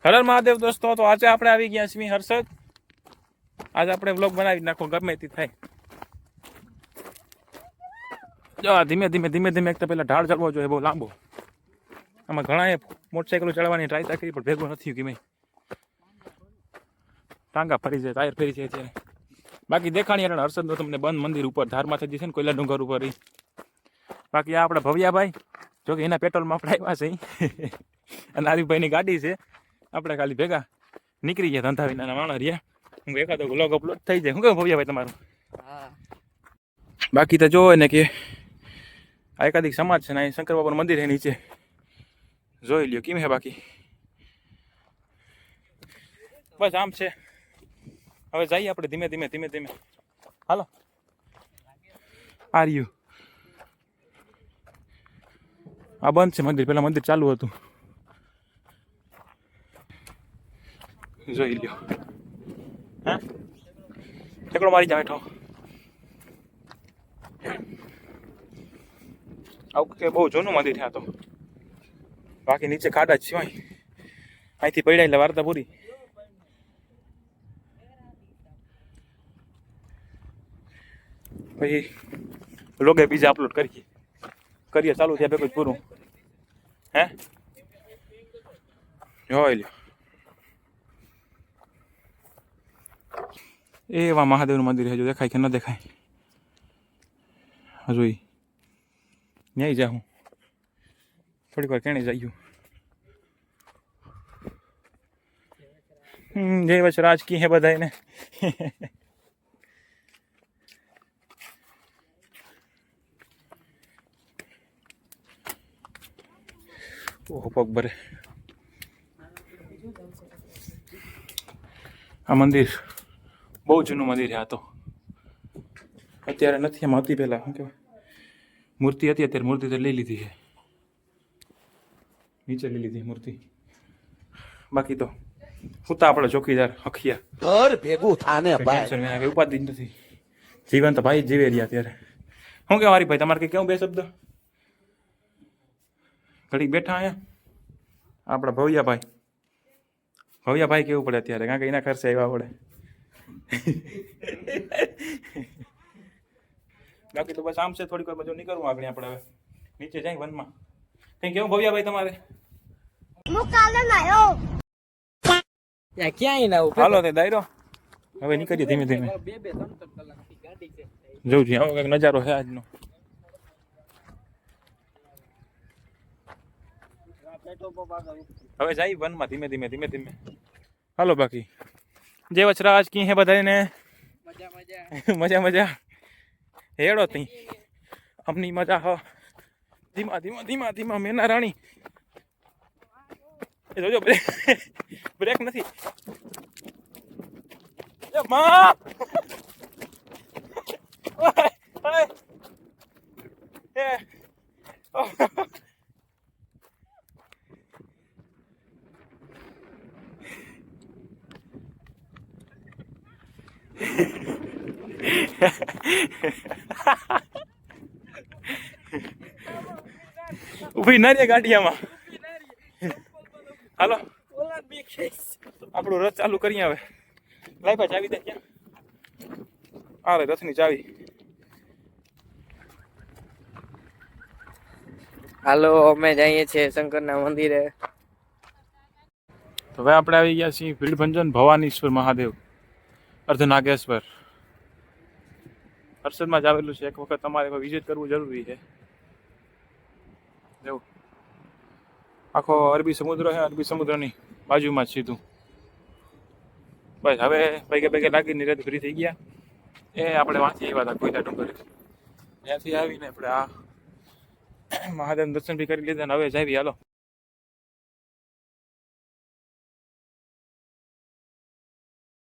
હર હર મહાદેવ દોસ્તો, તો આજે આપણે આવી ગયા છીએ હર્ષદ. આજે આપણે વ્લોગ બનાવી નાખો ગમે તે થાય. જો ધીમે ધીમે ધીમે ધીમે એક તો પેલા ઢાળ ચડવો જોઈએ બહુ લાંબો. આમાં ઘણા મોટરસાઇકલ ચડવાની ટ્રાય કરી પણ ભેગું નથી કે મેં ટાંગા ફરી જાય, ટાયર ફરી જાય છે. બાકી દેખાણી હર્ષદનો તમને બંધ મંદિર ઉપર ધારમાંથી છે ને કોયલા ડુંગર ઉપર. બાકી આ આપણા ભવ્યાભાઈ, જોકે એના પેટ્રોલમાં આપણે આવ્યા છે અને આરીફભાઈની ગાડી છે. આપણે ખાલી ભેગા નીકળી ગયા ધંધા વિના માણસ રહ્યા. હું એકાદો વ્લોગ અપલોડ થઈ જાય. શું કહું ભવ્યાભાઈ તમારું? બાકી તો જોવે ને કે આ એકાધિક સમાજ છે ને અહીં શંકર બાબાનું મંદિર છે નીચે, જોઈ લ્યો કેમ હે. બાકી બસ આમ છે. હવે જઈએ આપણે ધીમે ધીમે ધીમે ધીમે. હાલો આર યુ. આ બંધ છે મંદિર, પેલા મંદિર ચાલુ હતું, જોઈ લ્યો. હા ઠેકડો મારી જાય ઠો. આવું કે બહુ જૂનું મંદિર છે તો. બાકી નીચે ખાડા જ સિવાય અહીંથી પડ્યા એટલે વાર્તા પૂરી. પછી લોગે બીજા અપલોડ કરીએ ચાલુ થયા ભેગું જ પૂરું. હે જોઈ લ્યો. એવા મહાદેવનું મંદિર છે, જો દેખાય કે ન દેખાય? હજુ ન્યાય જાઉં થોડીક વાર કેણે જઈયું. જય વચ રાજકી હે બધાને. ઓહો પગ ભરે. આ મંદિર બહુ જૂનું મંદિર છે. આ તો અત્યારે નથી, એમાં હતી પહેલાં. શું કહેવાય, મૂર્તિ હતી, અત્યારે મૂર્તિ તો લઈ લીધી છે, નીચે લઈ લીધી મૂર્તિ. બાકી તો હુતા આપણે ચોકીદાર અખિયા ઘર ભેગું થાને ભાઈ, કઈ ઉપાધિ નથી. જીવન તો ભાઈ જીવે રહ્યા અત્યારે. શું કહેવાય મારી ભાઈ તમારે કઈ કેવું બે શબ્દ? ઘડીક બેઠા અહીંયા આપણા ભવ્યાભાઈ કેવું પડે અત્યારે, કારણ કે એના ખર્ચે આવ્યા પડે. બાકી તો બસ આમ છે. થોડીક વાર બધું નીકળવું આગળ આપણે. હવે નીચે જાય વનમાં. કઈ કેવું ભવ્યાભાઈ તમારે? હાલો તે દાયરો. હવે નીકળીએ ધીમે ધીમે. જોઉં છું આવો કંઈક નજારો છે આજનો. હવે જાય વનમાં ધીમે ધીમે ધીમે ધીમે. હાલો બાકી જય વચરાજ કી હે બધાને? મજા મજા હેડો તી અમની મજા હો. ધીમા ધીમા ધીમા ધીમા મેના રાણી. એ જોજો બ્રેક નથી. માં ઉભી ના રે ગાડીયામાં. હાલો આપણું રથ ચાલુ કરીએ હવે. લાઈ ભાઈ ચાવી દે ક્યાં? આ રે રથની ચાવી. હાલો અમે જઈએ છીએ શંકરના મંદિરે. તો હવે આપણે આવી ગયા છીએ ભીડભંજન ભવાનીશ્વર મહાદેવ અર્ધનાગેશ્વર. હર્ષદમાં જ આવેલું છે. એક વખત તમારે વિઝિટ કરવું જરૂરી છે. જવું આખો અરબી સમુદ્ર છે, અરબી સમુદ્રની બાજુમાં જ સીધું. બસ હવે પૈકે પૈકે લાગીને રદ ફ્રી થઈ ગયા. એ આપણે વાંચી આવ્યા હતા કોયલા ડુંગર. ત્યાંથી આવીને આપણે આ મહાદેવ દર્શન બી કરી લીધા ને હવે જાવી. હાલો